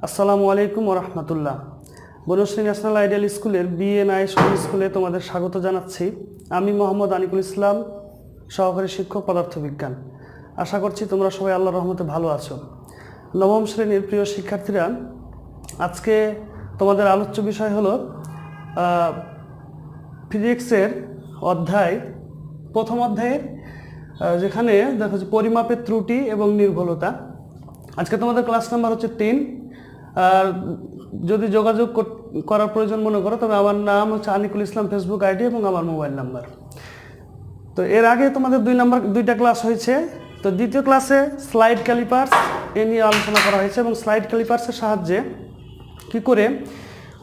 আসসালামু আলাইকুম ওয়া রাহমাতুল্লাহ। বনশ্রী ন্যাশনাল আইডিয়াল স্কুলের বিএনআই স্কুলে তোমাদের স্বাগত জানাচ্ছি। আমি মোহাম্মদ আনিকুল ইসলাম, সহকারী শিক্ষক পদার্থবিজ্ঞান। আশা করছি তোমরা সবাই আল্লাহর রহমতে ভালো আছো। নবম শ্রেণীর প্রিয় শিক্ষার্থীরা, আজকে তোমাদের আলোচ্য বিষয় হলো ফিজিক্সের প্রথম অধ্যায়ের যেখানে দেখো যে পরিমাপের ত্রুটি এবং নির্ভুলতা। আজকে তোমাদের ক্লাস নাম্বার হচ্ছে 3। আর যদি যোগাযোগ করার প্রয়োজন মনে করো তবে আমার নাম হচ্ছে আনিকুল ইসলাম, ফেসবুক আইডি এবং আমার মোবাইল নাম্বার। তো এর আগে তোমাদের দুইটা ক্লাস হয়েছে। তো দ্বিতীয় ক্লাসে স্লাইড ক্যালিপার্স এ নিয়ে আলোচনা করা হয়েছে এবং স্লাইড ক্যালিপার্সের সাহায্যে কি করে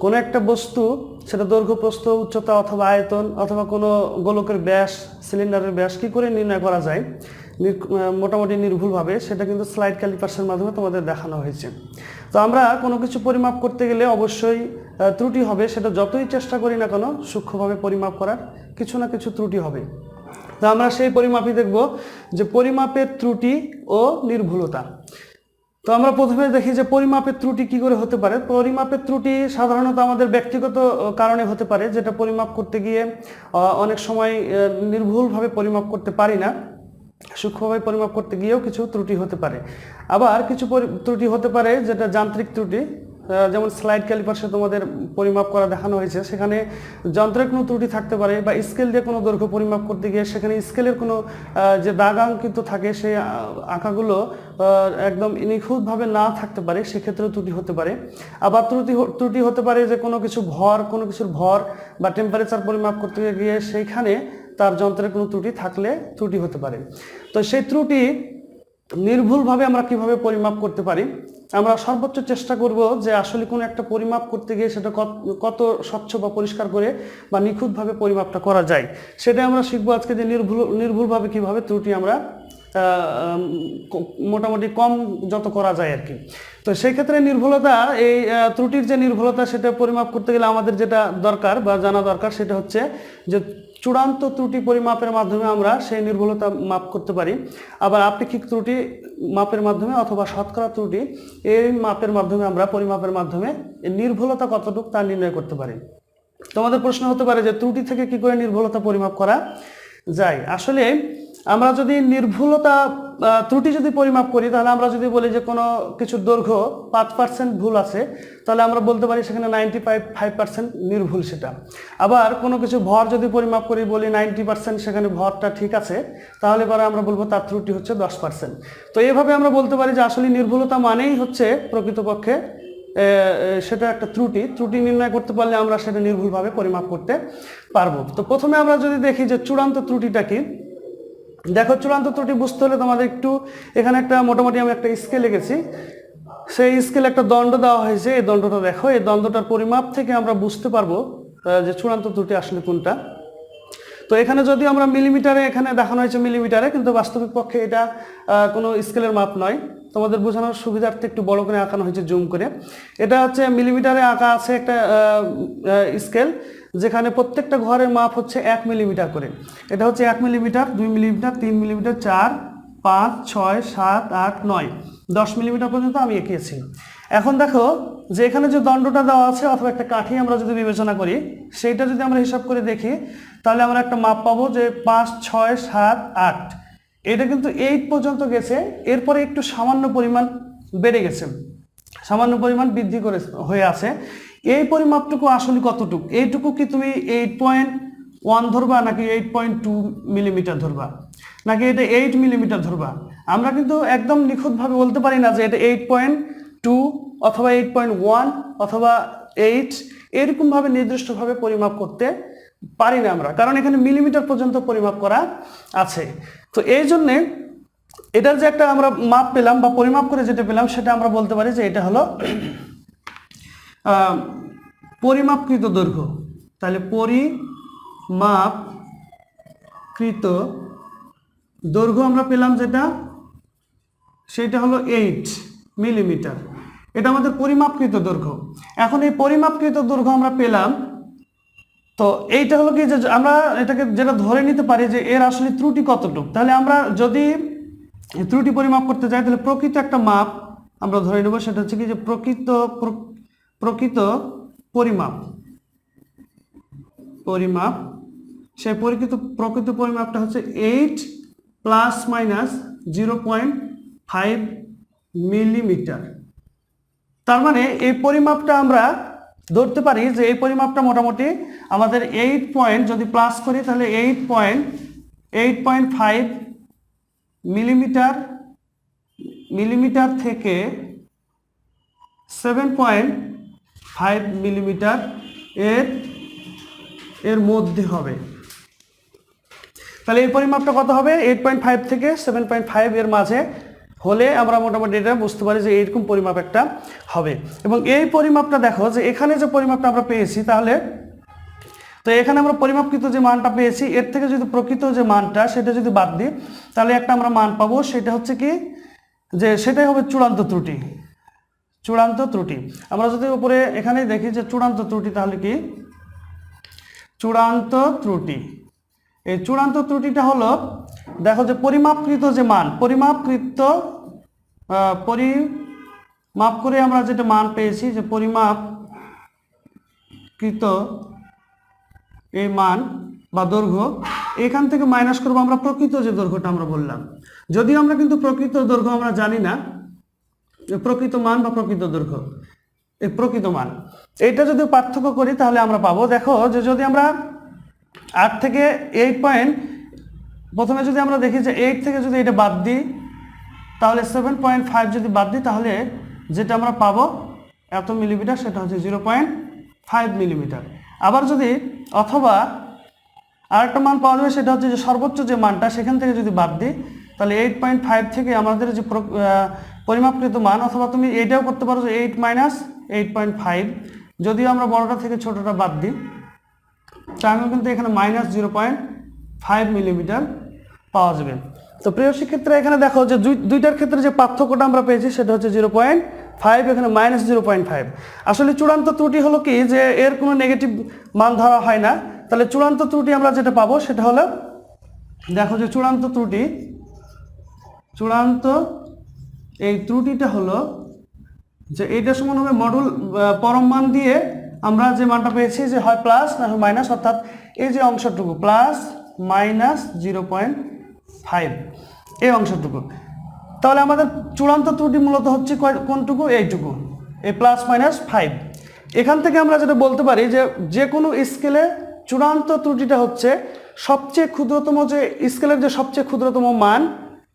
কোনো একটা বস্তু, সেটা দৈর্ঘ্য, প্রস্থ, উচ্চতা অথবা আয়তন অথবা কোনো গোলকের ব্যাস, সিলিন্ডারের ব্যাস কী করে নির্ণয় করা যায় মোটামুটি নির্ভুলভাবে, সেটা কিন্তু স্লাইড ক্যালিপার্সের মাধ্যমে তোমাদের দেখানো হয়েছে। তো আমরা কোনো কিছু পরিমাপ করতে গেলে অবশ্যই ত্রুটি হবে, সেটা যতই চেষ্টা করি না কেন সূক্ষ্মভাবে পরিমাপ করার কিছু না কিছু ত্রুটি হবে। তো আমরা সেই পরিমাপই দেখব যে পরিমাপের ত্রুটি ও নির্ভুলতা। তো আমরা প্রথমে দেখি যে পরিমাপের ত্রুটি কি করে হতে পারে। পরিমাপের ত্রুটি সাধারণত আমাদের ব্যক্তিগত কারণে হতে পারে, যেটা পরিমাপ করতে গিয়ে অনেক সময় নির্ভুলভাবে পরিমাপ করতে পারি না, সূক্ষ্মভাবে পরিমাপ করতে গিয়েও কিছু ত্রুটি হতে পারে। আবার কিছু ত্রুটি হতে পারে যেটা যান্ত্রিক ত্রুটি, যেমন স্লাইড ক্যালিপার্সে তোমাদের পরিমাপ করা দেখানো হয়েছে, সেখানে যন্ত্রের কোনো ত্রুটি থাকতে পারে, বা স্কেল দিয়ে কোনো দৈর্ঘ্য পরিমাপ করতে গিয়ে সেখানে স্কেলের কোনো যে দাগ অঙ্কিত থাকে সেই আঁকাগুলো একদম নিখুঁতভাবে না থাকতে পারে, সেক্ষেত্রেও ত্রুটি হতে পারে। আবার ত্রুটি হতে পারে যে কোনো কিছুর ভর বা টেম্পারেচার পরিমাপ করতে গিয়ে সেইখানে তার যন্ত্রের কোনো ত্রুটি থাকলে ত্রুটি হতে পারে। তো সেই ত্রুটি নির্ভুলভাবে আমরা কিভাবে পরিমাপ করতে পারি, আমরা সর্বোচ্চ চেষ্টা করব যে আসলে কোনো একটা পরিমাপ করতে গিয়ে সেটা কত স্বচ্ছ বা পরিষ্কার করে বা নিখুঁতভাবে পরিমাপটা করা যায়, সেটা আমরা শিখবো আজকে, যে নির্ভুলভাবে কিভাবে ত্রুটি আমরা মোটামুটি কম যত করা যায় আর কি। তো সেই ক্ষেত্রে নির্ভুলতা, এই ত্রুটির যে নির্ভুলতা, সেটা পরিমাপ করতে গেলে আমাদের যেটা দরকার বা জানা দরকার সেটা হচ্ছে যে চূড়ান্ত ত্রুটি পরিমাপের মাধ্যমে আমরা সেই নির্ভুলতা মাপ করতে পারি। আবার আপেক্ষিক ত্রুটি মাপের মাধ্যমে অথবা শতকরা ত্রুটি এই মাপের মাধ্যমে আমরা পরিমাপের মাধ্যমে নির্ভুলতা কতটুকু তা নির্ণয় করতে পারি। তোমাদের প্রশ্ন হতে পারে যে ত্রুটি থেকে কি করে নির্ভুলতা পরিমাপ করা যায়। আসলে আমরা যদি ত্রুটি যদি পরিমাপ করি, তাহলে আমরা যদি বলি যে কোনো কিছুর দৈর্ঘ্য 5% ভুল আছে, তাহলে আমরা বলতে পারি সেখানে 95% নির্ভুল সেটা। আবার কোনো কিছু ভর যদি পরিমাপ করি, বলি 90% সেখানে ভরটা ঠিক আছে, তাহলে পরে আমরা বলবো তার ত্রুটি হচ্ছে 10%। তো এইভাবে আমরা বলতে পারি যে আসলে নির্ভুলতা মানেই হচ্ছে প্রকৃতপক্ষে সেটা একটা ত্রুটি নির্ণয় করতে পারলে আমরা সেটা নির্ভুলভাবে পরিমাপ করতে পারবো। তো প্রথমে আমরা যদি দেখি যে চূড়ান্ত ত্রুটিটা কি। দেখো, চূড়ান্ত ত্রুটি বুঝতে হলে তোমাদের একটু এখানে একটা মোটামুটি আমি একটা স্কেল এঁকেছি, সেই স্কেলে একটা দণ্ড দেওয়া হয়েছে। এই দণ্ডটা দেখো, এই দণ্ডটার পরিমাপ থেকে আমরা বুঝতে পারবো যে চূড়ান্ত ত্রুটি আসলে কোনটা। তো এখানে যদি আমরা মিলিমিটারে, এখানে দেখানো হয়েছে মিলিমিটারে, কিন্তু বাস্তবিক পক্ষে এটা কোনো স্কেলের মাপ নয়। তোমাদের বোঝানোর সুবিধার্থে একটু বড় করে আঁকানো হয়েছে জুম করে। এটা হচ্ছে মিলিমিটারে আঁকা আছে একটা স্কেল, যেখানে প্রত্যেকটা ঘরের মাপ হচ্ছে 1 মিলিমিটার করে। এটা হচ্ছে 1 মিলিমিটার, 2 মিলিমিটার, 3 মিলিমিটার, 4, 5, 6, 7, 8, 9, 10 মিলিমিটার পর্যন্ত আমি এঁকেছি। এখন দেখো যে এখানে যে দণ্ডটা দেওয়া আছে অথবা একটা কাঠি আমরা যদি বিবেচনা করি, সেইটা যদি আমরা হিসাব করে দেখি, তাহলে আমরা একটা মাপ পাবো যে 5, 6, 7, 8। এটা কিন্তু 8 পর্যন্ত গেছে, এরপরে একটু সামান্য পরিমাণ বেড়ে গেছে, সামান্য পরিমাণ বৃদ্ধি হয়ে আছে। এই পরিমাপটুকু আসলে কতটুকু? এইটুকু কি তুমি 8.1 ধরবা, নাকি 8.2 মিলিমিটার ধরবা, নাকি এটা 8 মিলিমিটার ধরবা? আমরা কিন্তু একদম নিখুঁতভাবে বলতে পারি না যে এটা 8.2 অথবা 8.1 অথবা 8, এরকমভাবে নির্দিষ্টভাবে পরিমাপ করতে পারি না আমরা, কারণ এখানে মিলিমিটার পর্যন্ত পরিমাপ করা আছে। তো এই জন্যে এটার যে একটা আমরা মাপ পেলাম বা পরিমাপ করে যেটা পেলাম, সেটা আমরা বলতে পারি যে এটা হলো পরিমাপকৃত দৈর্ঘ্য। তাহলে পরিমাপকৃত দৈর্ঘ্য আমরা পেলাম যেটা, সেটা হলো 8 মিলিমিটার। এটা আমাদের পরিমাপকৃত দৈর্ঘ্য। এখন এই পরিমাপকৃত দৈর্ঘ্য আমরা পেলাম, তো এইটা হলো কি যে আমরা এটাকে যেটা ধরে নিতে পারি যে এর আসলে ত্রুটি কতটুকু। তাহলে আমরা যদি ত্রুটি পরিমাপ করতে যাই, তাহলে প্রকৃত একটা মাপ আমরা ধরে নেব সেটা হচ্ছে কি যে প্রকৃত পরিমাপ পরিমাপ সেই প্রকৃত পরিমাপটা হচ্ছে 8 ± 0.5 মিলিমিটার। তার মানে এই পরিমাপটা আমরা ধরতে পারি যে এই পরিমাপটা মোটামুটি আমাদের 8 পয়েন্ট, যদি প্লাস করি তাহলে 8.5 মিলিমিটার থেকে 7.5 মিলিমিটার এর মধ্যে হবে। তাহলে এই পরিমাপটা কত হবে? 8.5 থেকে 7.5 এর মাঝে হলে আমরা মোটামুটি এটা বুঝতে পারি যে এইরকম পরিমাপ একটা হবে। এবং এই পরিমাপটা দেখো যে এখানে যে পরিমাপটা আমরা পেয়েছি, তাহলে তো এখানে আমরা পরিমাপকৃত যে মানটা পেয়েছি এর থেকে যদি প্রকৃত যে মানটা সেটা যদি বাদ দিই তাহলে একটা আমরা মান পাবো, সেটা হচ্ছে কি যে সেটাই হবে চূড়ান্ত ত্রুটি। চূড়ান্ত ত্রুটি আমরা যদি উপরে এখানে দেখি যে চূড়ান্ত ত্রুটি, তাহলে কি চূড়ান্ত ত্রুটি, এই চূড়ান্ত ত্রুটিটা হলো দেখো যে পরিমাপকৃত যে মান, পরিমাপ করে আমরা যেটা মান পেয়েছি যে পরিমাপকৃত এই মান বা দৈর্ঘ্য, এখান থেকে মাইনাস করবো আমরা প্রকৃত যে দৈর্ঘ্যটা আমরা বললাম। যদিও আমরা কিন্তু প্রকৃত দৈর্ঘ্য আমরা জানি না, প্রকৃত মান বা প্রকৃত দৈর্ঘ্য, এই প্রকৃত মান এইটা যদি পার্থক্য করি তাহলে আমরা পাবো, দেখো যে যদি আমরা 8 থেকে 8 পয়েন্ট, প্রথমে যদি আমরা দেখি যে 8 থেকে যদি এটা বাদ দিই তাহলে 7.5 যদি বাদ দিই তাহলে যেটা আমরা পাবো এত মিলিমিটার, সেটা হচ্ছে 0.5 মিলিমিটার। আবার যদি অথবা আরেকটা মান পাওয়া যাবে, সেটা হচ্ছে যে সর্বোচ্চ যে মানটা সেখান থেকে যদি বাদ দিই তাহলে 8.5 থেকে আমাদের যে পরিমাপকৃত মান, অথবা তুমি এইটাও করতে পারো যে 8 - 8.5, যদিও আমরা বড়টা থেকে ছোটটা বাদ দিই তাহলে কিন্তু এখানে -0.5 মিলিমিটার পাওয়া যাবে। তো প্রিয় শিক্ষার্থীরা এখানে দেখো যে দুইটার ক্ষেত্রে যে পার্থক্যটা আমরা পেয়েছি সেটা হচ্ছে 0.5, এখানে -0.5। আসলে চূড়ান্ত ত্রুটি হলো কি যে এর কোনো নেগেটিভ মান ধরা হয় না। তাহলে চূড়ান্ত ত্রুটি আমরা যেটা পাবো সেটা হলো, দেখো যে চূড়ান্ত এই ত্রুটিটা হলো যে এইটা সমান হবে মডুল পরম মান দিয়ে আমরা যে মানটা পেয়েছি যে হয় প্লাস না হয় মাইনাস, অর্থাৎ এই যে অংশটুকু +-0.5 এই অংশটুকু। তাহলে আমাদের চূড়ান্ত ত্রুটি মূলত হচ্ছে কোনটুকু? এইটুকু, এই +-5। এখান থেকে আমরা যেটা বলতে পারি যে কোনো স্কেলে চূড়ান্ত ত্রুটিটা হচ্ছে সবচেয়ে ক্ষুদ্রতম, যে স্কেলের যে সবচেয়ে ক্ষুদ্রতম মান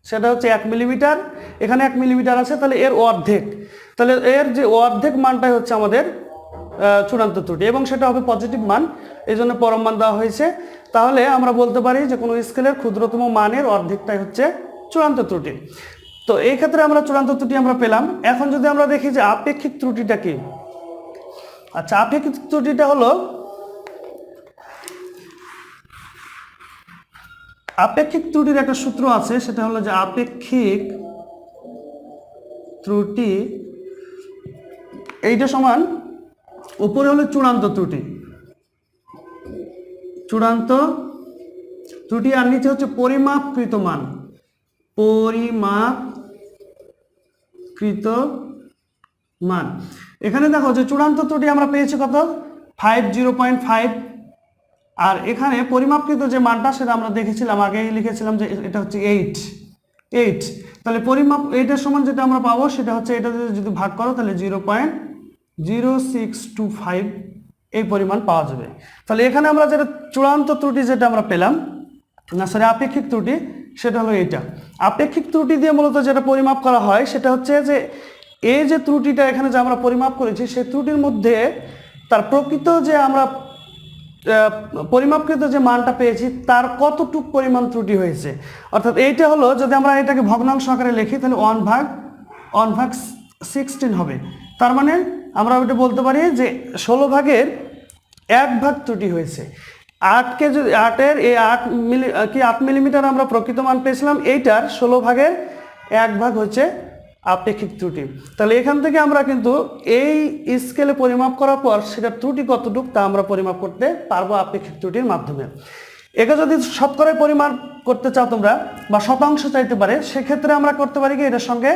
সেটা হচ্ছে 1 মিলিমিটার। এখানে 1 মিলিমিটার আছে, তাহলে এর অর্ধেক, তাহলে এর যে অর্ধেক মানটাই হচ্ছে আমাদের চূড়ান্ত ত্রুটি, এবং সেটা হবে পজিটিভ মান, এই জন্য পরম মান দেওয়া হয়েছে। তাহলে আমরা বলতে পারি যে কোনো স্কেলের ক্ষুদ্রতম মানের অর্ধেকটাই হচ্ছে চূড়ান্ত ত্রুটি। তো এই ক্ষেত্রে আমরা চূড়ান্ত ত্রুটি আমরা পেলাম। এখন যদি আমরা দেখি যে আপেক্ষিক ত্রুটিটা কি, আচ্ছা আপেক্ষিক ত্রুটিটা হলো, আপেক্ষিক ত্রুটির একটা সূত্র আছে, সেটা হলো যে আপেক্ষিক ত্রুটি এইটা সমান উপরে হলো চূড়ান্ত ত্রুটি আর নিচে হচ্ছে পরিমাপকৃত মান। এখানে দেখো যে চূড়ান্ত ত্রুটি আমরা পেয়েছি কত? 0.5। আর এখানে পরিমাপকৃত যে মানটা সেটা আমরা দেখেছিলাম, আগেই লিখেছিলাম যে এটা হচ্ছে 8। তাহলে পরিমাপ এইটার সমান যেটা আমরা পাবো সেটা হচ্ছে, এটা যদি ভাগ করো তাহলে 0.0625 এই পরিমাণ পাওয়া যাবে। তাহলে এখানে আমরা যেটা চূড়ান্ত ত্রুটি যেটা আমরা পেলাম, না সরি আপেক্ষিক ত্রুটি, সেটা হলো এইটা। আপেক্ষিক ত্রুটি দিয়ে মূলত যেটা পরিমাপ করা হয় সেটা হচ্ছে যে এই যে ত্রুটিটা এখানে যে আমরা পরিমাপ করেছি সেই ত্রুটির মধ্যে তার প্রকৃত যে আমরা পরিমাপকৃত যে মানটা পেয়েছি তার কতটুক পরিমাণ ত্রুটি হয়েছে। অর্থাৎ এইটা হলো, যদি আমরা এটাকে ভগ্নাংশ আকারে লিখি তাহলে 1/16 হবে। তার মানে আমরা ওইটা বলতে পারি যে 16 ভাগের 1 ভাগ ত্রুটি হয়েছে। 8কে যদি 8 মিলিমিটার আমরা প্রকৃত মান পেয়েছিলাম, এইটার 16 ভাগের 1 ভাগ হচ্ছে আপেক্ষিক ত্রুটি। তাহলে এখান থেকে আমরা কিন্তু এই স্কেলে পরিমাপ করার পর সেটা ত্রুটি কতটুকু তা আমরা পরিমাপ করতে পারবো আপেক্ষিক ত্রুটির মাধ্যমে। একে যদি শতকরায় পরিমাপ করতে চাও তোমরা বা শতাংশ চাইতে পারে, সেক্ষেত্রে আমরা করতে পারি কি এটার সঙ্গে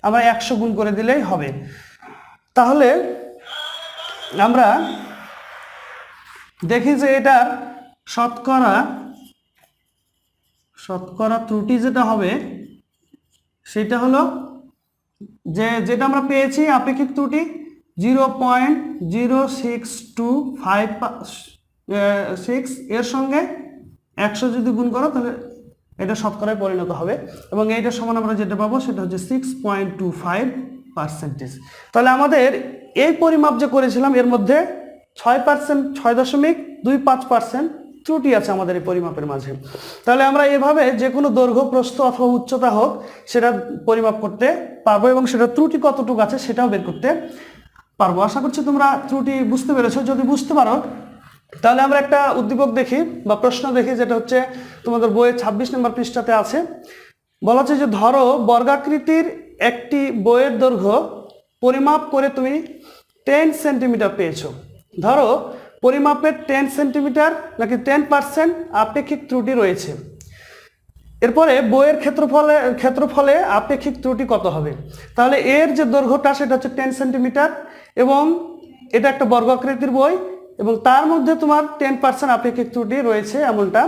আমরা 100 গুণ করে দিলেই হবে। তাহলে আমরা দেখি যে এটার শতকরা ত্রুটি যেটা হবে সেটা হলো যেটা আমরা পেয়েছি আপেক্ষিক ত্রুটি 0.0625 এর সঙ্গে 100 যদি গুণ করো তাহলে এটা শতকরায় পরিণত হবে, এবং এইটার সমান আমরা যেটা পাবো সেটা হচ্ছে 6.25%। তাহলে আমাদের এই পরিমাপ যে করেছিলাম এর মধ্যে 6.25% ত্রুটি আছে আমাদের এই পরিমাপের মাঝে। তাহলে আমরা এভাবে যে কোনো দৈর্ঘ্য, প্রস্থ অথবা উচ্চতা হোক সেটা পরিমাপ করতে পারবো, এবং সেটা ত্রুটি কতটুকু আছে সেটাও বের করতে পারবো। আশা করছি তোমরা ত্রুটি বুঝতে পেরেছো। যদি বুঝতে পারো তাহলে আমরা একটা উদ্দীপক দেখি বা প্রশ্ন দেখি, যেটা হচ্ছে তোমাদের বইয়ের 26 নম্বর পৃষ্ঠাতে আছে। বলা হচ্ছে যে ধরো বর্গাকৃতির একটি বইয়ের দৈর্ঘ্য পরিমাপ করে তুমি 10 সেন্টিমিটার পেয়েছো। ধরো পরিমাপের 10 সেন্টিমিটার নাকি 10% আপেক্ষিক ত্রুটি রয়েছে। এরপরে বইয়ের ক্ষেত্রফলে আপেক্ষিক ত্রুটি কত হবে? তাহলে এর যে দৈর্ঘ্যটা সেটা হচ্ছে 10 সেন্টিমিটার, এবং এটা একটা বর্গাকৃতির বই, এবং তার মধ্যে তোমার 10% আপেক্ষিক ত্রুটি রয়েছে এমনটা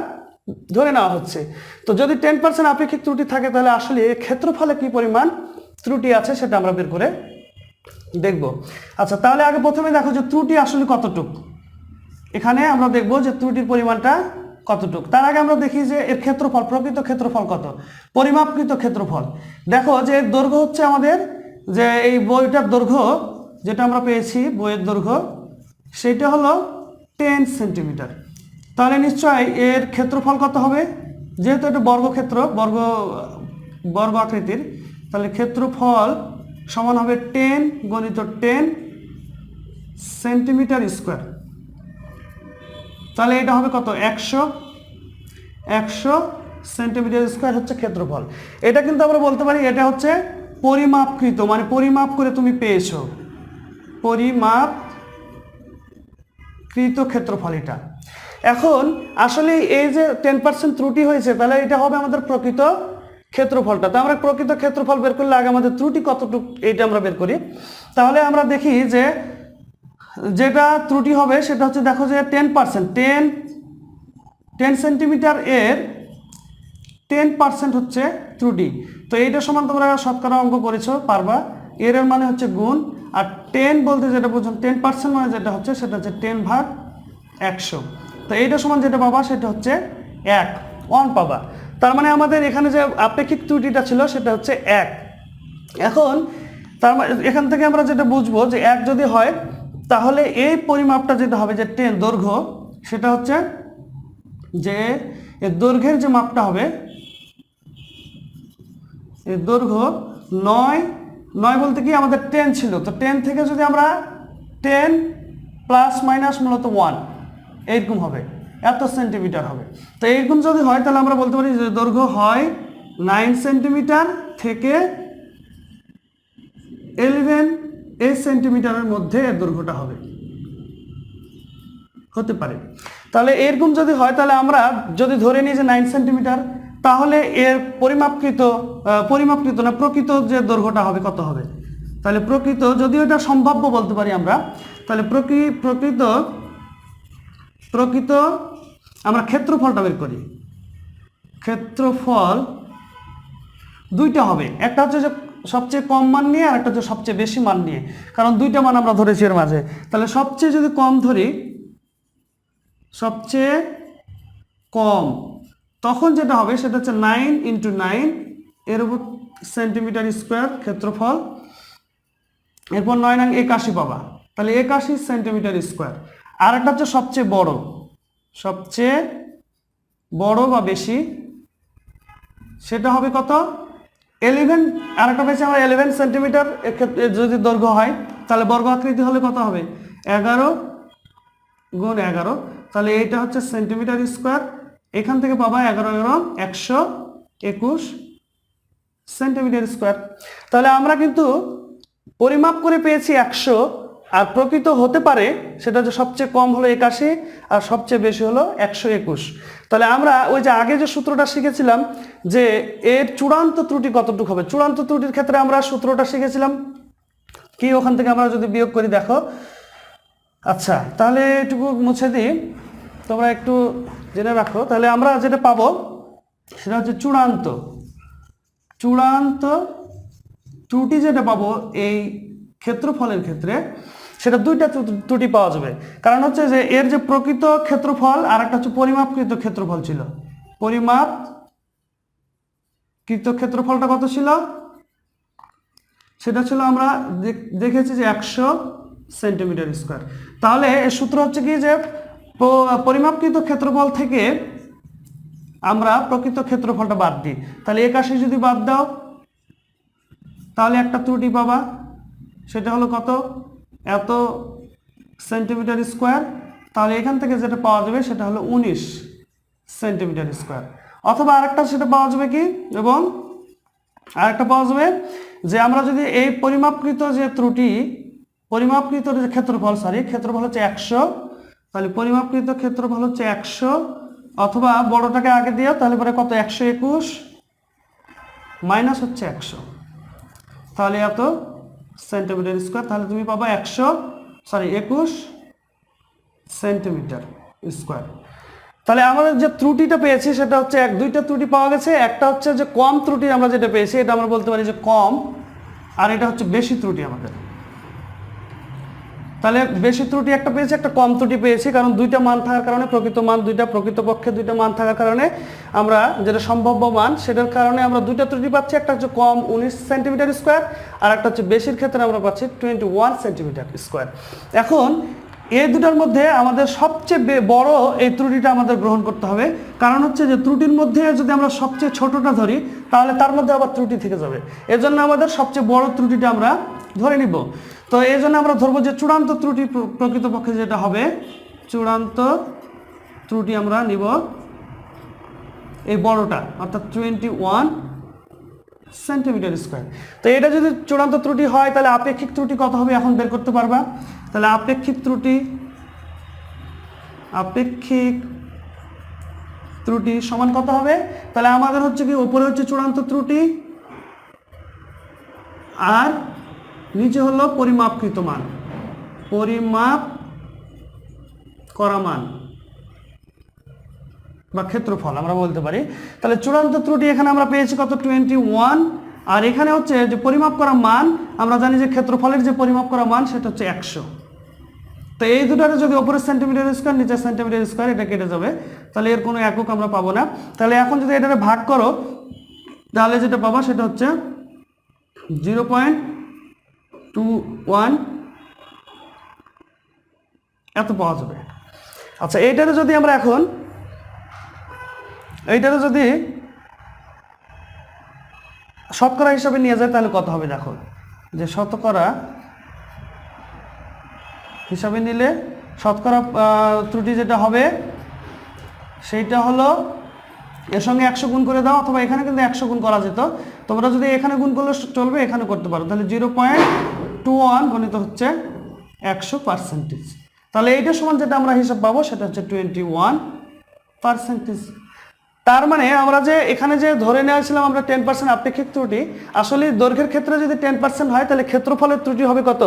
ধরে নেওয়া হচ্ছে। তো যদি 10% আপেক্ষিক ত্রুটি থাকে তাহলে আসলে ক্ষেত্রফলে কি পরিমাণ ত্রুটি আছে সেটা আমরা বের করে দেখব। আচ্ছা, তাহলে আগে প্রথমে দেখো যে ত্রুটি আসলে কতটুক। এখানে আমরা দেখব যে ত্রুটির পরিমাণটা কতটুক। তার আগে আমরা দেখি যে এর ক্ষেত্রফল, প্রকৃত ক্ষেত্রফল কত, পরিমাপকৃত ক্ষেত্রফল। দেখো যে এর দৈর্ঘ্য হচ্ছে আমাদের, যে এই বইটার দৈর্ঘ্য যেটা আমরা পেয়েছি, বইয়ের দৈর্ঘ্য সেইটা হলো 10 সেন্টিমিটার। তাহলে নিশ্চয়ই এর ক্ষেত্রফল কত হবে? যেহেতু এটা বর্গক্ষেত্র, বর্গ আকৃতির, তাহলে ক্ষেত্রফল সমান হবে 10 গুণিত 10 সেন্টিমিটার স্কোয়ার। তাহলে এটা হবে কত? 100 সেন্টিমিটার স্কোয়ার হচ্ছে ক্ষেত্রফল। এটা কিন্তু আমরা বলতে পারি এটা হচ্ছে পরিমাপকৃত, মানে পরিমাপ করে তুমি পেয়েছো, পরিমাপকৃত ক্ষেত্রফল এটা। এখন আসলে এই যে 10% ত্রুটি হয়েছে, তাহলে এটা হবে আমাদের প্রকৃত ক্ষেত্রফলটা। তো আমরা প্রকৃত ক্ষেত্রফল বের করলে আগে আমাদের ত্রুটি কতটুকু এইটা আমরা বের করি। তাহলে আমরা দেখি যে যেটা ত্রুটি হবে সেটা হচ্ছে, দেখো যে 10 সেন্টিমিটার এর 10% হচ্ছে ত্রুটি। তো এইটা সমান তোমরা শতকরা অঙ্ক করেছো, পারবা। এর মানে হচ্ছে গুণ, আর 10 বলতে যেটা বুঝুন, 10% মানে যেটা হচ্ছে সেটা হচ্ছে 10/100। তো এইটা সমান যেটা পাবা সেটা হচ্ছে 1 পাবা। তার মানে আমাদের এখানে যে আপেক্ষিক ত্রুটিটা ছিল সেটা হচ্ছে 1। এখন তার মানে এখান থেকে আমরা যেটা বুঝবো যে 1 যদি হয় তাহলে এই পরিমাপটা যেটা হবে, যে 10 দৈর্ঘ্য, সেটা হচ্ছে যে এর দৈর্ঘ্যের যে মাপটা হবে, এর দৈর্ঘ্য 9 বলতে কি আমাদের 10 ছিল, তো 10 থেকে যদি আমরা 10 প্লাস মাইনাস মূলত 1 এইরকম হবে, এত সেন্টিমিটার হবে। তো এইরকম যদি হয় তাহলে আমরা বলতে পারি যে দৈর্ঘ্য হয় 9 সেন্টিমিটার থেকে 11 সেন্টিমিটারের মধ্যে এর দৈর্ঘ্যটা হবে, হতে পারে। তাহলে এরকম যদি হয় তাহলে আমরা যদি ধরে নিই যে 9 সেন্টিমিটার, তাহলে এর পরিমাপকৃত না প্রকৃত যে দৈর্ঘ্যটা হবে কত হবে? তাহলে প্রকৃত, যদিও এটা সম্ভাব্য বলতে পারি আমরা, তাহলে প্রকৃত আমরা ক্ষেত্রফলটা বের করি। ক্ষেত্রফল দুইটা হবে, একটা হচ্ছে যে সবচেয়ে কম মান নিয়ে, আর একটা হচ্ছে সবচেয়ে বেশি মান নিয়ে, কারণ দুইটা মান আমরা ধরেছি এর মাঝে। তাহলে সবচেয়ে যদি কম ধরি, সবচেয়ে কম, তখন যেটা হবে সেটা হচ্ছে 9 × 9 এর উপর সেন্টিমিটার স্কোয়ার ক্ষেত্রফল। এরপর 9 9 81 পাবা, তাহলে 81 সেন্টিমিটার স্কোয়ার। আর একটা হচ্ছে সবচেয়ে বড় বা বেশি, সেটা হবে কত? 11। আর একটা পেয়েছি আমরা 11 সেন্টিমিটার যদি দৈর্ঘ্য হয়, তাহলে বর্গ আকৃতি হলে কত হবে? 11 × 11, তাহলে এইটা হচ্ছে সেন্টিমিটার স্কোয়ার। এখান থেকে পাবা 11 11 121 সেন্টিমিটার স্কোয়ার। তাহলে আমরা কিন্তু পরিমাপ করে পেয়েছি 100, আর প্রকৃত হতে পারে সেটা যে সবচেয়ে কম হলো 81 আর সবচেয়ে বেশি হলো 121। তাহলে আমরা ওই যে আগে যে সূত্রটা শিখেছিলাম যে এর চূড়ান্ত ত্রুটি কতটুকু হবে, চূড়ান্ত ত্রুটির ক্ষেত্রে আমরা সূত্রটা শিখেছিলাম কি, ওখান থেকে আমরা যদি বিয়োগ করি দেখো। আচ্ছা তাহলে এটুকু মুছে দিই, তোমরা একটু জেনে রাখো। তাহলে আমরা যেটা পাবো সেটা হচ্ছে চূড়ান্ত ত্রুটি যেটা পাবো এই ক্ষেত্রফলের ক্ষেত্রে, সেটা দুইটা ত্রুটি পাওয়া যাবে। কারণ হচ্ছে যে এর যে প্রকৃত ক্ষেত্রফল আর একটা হচ্ছে পরিমাপকৃত ক্ষেত্রফল ছিল। পরিমাপকৃত ক্ষেত্রফলটা কত ছিল, সেটা ছিল আমরা দেখেছি যে 100 সেন্টিমিটার স্কোয়ার। তাহলে এর সূত্র হচ্ছে কি যে পরিমাপকৃত ক্ষেত্রফল থেকে আমরা প্রকৃত ক্ষেত্রফলটা বাদ দিই। তাহলে 81 যদি বাদ দাও তাহলে একটা ত্রুটি পাবা, সেটা হলো কত, এত সেন্টিমিটার স্কোয়ার। তাহলে এখান থেকে যেটা পাওয়া যাবে সেটা হলো 19 সেন্টিমিটার স্কোয়ার। অথবা আরেকটা সেটা পাওয়া যাবে কি, এবং আরেকটা পাওয়া যাবে যে আমরা যদি এই পরিমাপকৃত যে ত্রুটি, পরিমাপকৃত যে ক্ষেত্রফল হচ্ছে 100, তাহলে পরিমাপকৃত ক্ষেত্রফল হচ্ছে 100, অথবা বড়টাকে আগে দিও, তাহলে পরে কত, 121 মাইনাস হচ্ছে 100, তাহলে এত সেন্টিমিটার স্কোয়ার। তাহলে তুমি পাবা 21 সেন্টিমিটার স্কোয়ার। তাহলে আমাদের যে ত্রুটিটা পেয়েছি সেটা হচ্ছে দুইটা ত্রুটি পাওয়া গেছে। একটা হচ্ছে যে কম ত্রুটি আমরা যেটা পেয়েছি এটা আমরা বলতে পারি যে কম, আর এটা হচ্ছে বেশি ত্রুটি আমাদের। তাহলে বেশি ত্রুটি একটা পেয়েছি, একটা কম ত্রুটি পেয়েছি, কারণ দুইটা মান থাকার কারণে, প্রকৃত মান দুইটা, প্রকৃতপক্ষে দুইটা মান থাকার কারণে আমরা যেটা সম্ভাব্য মান সেটার কারণে আমরা দুইটা ত্রুটি পাচ্ছি। একটা হচ্ছে কম 19 সেন্টিমিটার স্কোয়ার, আর একটা হচ্ছে বেশির ক্ষেত্রে আমরা পাচ্ছি 21 সেন্টিমিটার স্কোয়ার। এখন এই দুটার মধ্যে আমাদের সবচেয়ে বড় এই ত্রুটিটা আমাদের গ্রহণ করতে হবে। কারণ হচ্ছে যে ত্রুটির মধ্যে যদি আমরা সবচেয়ে ছোটটা ধরি তাহলে তার মধ্যে আবার ত্রুটি থেকে যাবে, এজন্য আমাদের সবচেয়ে বড় ত্রুটিটা আমরা ধরে নিব। তো এই জন্য আমরা ধরবো যে চূড়ান্ত ত্রুটি প্রকৃতপক্ষে যেটা হবে, চূড়ান্ত ত্রুটি আমরা নিব এই বড়টা, অর্থাৎ 21 সেন্টিমিটার স্কোয়ার। তো এটা যদি চূড়ান্ত ত্রুটি হয় তাহলে আপেক্ষিক ত্রুটি কত হবে এখন বের করতে পারবা। তাহলে আপেক্ষিক ত্রুটি সমান কত হবে, তাহলে আমাদের হচ্ছে কি উপরে হচ্ছে চূড়ান্ত ত্রুটি আর নিচে হলো পরিমাপকৃত মান, পরিমাপ করা মান বা ক্ষেত্রফল আমরা বলতে পারি। তাহলে চূড়ান্ত ত্রুটি এখানে আমরা পেয়েছি কত, 21, আর এখানে হচ্ছে যে পরিমাপ করা মান, আমরা জানি যে ক্ষেত্রফলের যে পরিমাপ করা মান সেটা হচ্ছে 100। তো এই দুটারে যদি উপরে সেন্টিমিটার স্কোয়ার নিচে সেন্টিমিটার স্কোয়ার, এটা কেটে যাবে, তাহলে এর কোনো একক আমরা পাবো না। তাহলে এখন যদি এটাকে ভাগ করো তাহলে যেটা পাবা সেটা হচ্ছে 0.21 এত পাওয়া যাবে। আচ্ছা এইটারে যদি আমরা এখন যদি শতকরা হিসাবে নিয়ে যায় তাহলে কত হবে, দেখো যে শতকরা হিসাবে নিলে শতকরা ত্রুটি যেটা হবে সেইটা হলো, এর সঙ্গে 100 গুণ করে দাও, অথবা এখানে কিন্তু 100 গুণ করা যেত, তোমরা যদি এখানে গুণ করলে চলবে, এখানে করতে পারো। তাহলে 0.21 গণিত হচ্ছে 100%। তাহলে এইটার সমান যেটা আমরা হিসাব পাবো সেটা হচ্ছে 21%। তার মানে আমরা যে এখানে যে ধরে নিয়েছিলাম আমরা 10% আপেক্ষিক ত্রুটি, আসলে দৈর্ঘ্যের ক্ষেত্রে যদি 10% হয় তাহলে ক্ষেত্রফলের ত্রুটি হবে কত,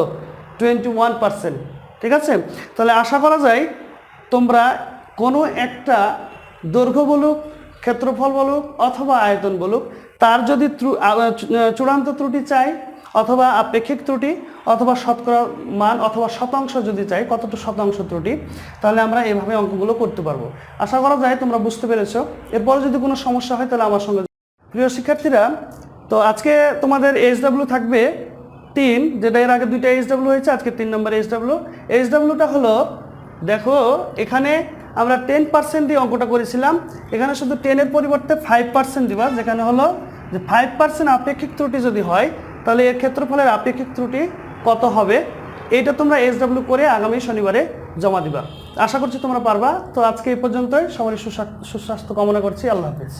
21%। ঠিক আছে, তাহলে আশা করা যায় তোমরা কোনো একটা দৈর্ঘ্য বলুক, ক্ষেত্রফল বলুক অথবা আয়তন বলুক, তার যদি চূড়ান্ত ত্রুটি চাই অথবা আপেক্ষিক ত্রুটি অথবা শতকরা মান অথবা শতাংশ যদি চাই, কতটা শতাংশ ত্রুটি, তাহলে আমরা এভাবে অঙ্কগুলো করতে পারবো। আশা করা যায় তোমরা বুঝতে পেরেছো। এরপরে যদি কোনো সমস্যা হয় তাহলে আমার সঙ্গে। প্রিয় শিক্ষার্থীরা, তো আজকে তোমাদের এইচডব্লিউ থাকবে 3, যেটা এর আগে 2টা এইচডব্লিউ হয়েছে, আজকে 3 নম্বর এইচডব্লিউ। এইচডব্লিউটা হলো, দেখো এখানে আমরা 10% দিয়ে অঙ্কটা করেছিলাম, এখানে শুধু 10-এর পরিবর্তে 5% দিবা, যেখানে হলো যে 5% আপেক্ষিক ত্রুটি যদি হয় তাহলে এর ক্ষেত্রফলের আপেক্ষিক ত্রুটি কত হবে, এইটা তোমরা এইচডব্লিউ করে আগামী শনিবারে জমা দিবা। আশা করছি তোমরা পারবা। তো আজকে এই পর্যন্তই, সবারই সুস্বাস্থ্য কামনা করছি। আল্লাহ হাফেজ।